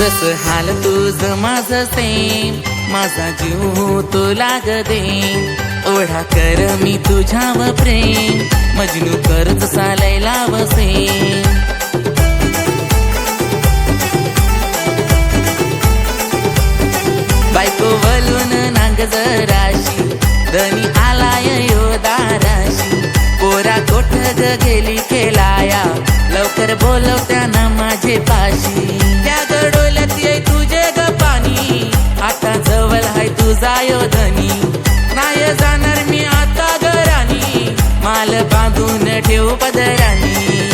जसं हाल तुझं माझं सेम, माझा जीव तुला ग देईन. ओढा कर मी तुझ्यावर प्रेम, मजनू करच सालाय लावसेन. बायको वलून नांग जराशी, धनी आलाय यो दाराशी. पोरा कोठ ग गेली खेळाया, लवकर बोलव त्यांना माझे पाशी. त्या गडोल्यात ये तुझे ग पाणी, आता जवळ हाय तुझा यो धनी. नाही जाणार मी आता घरानी, माल बांधून ठेव पदरानी.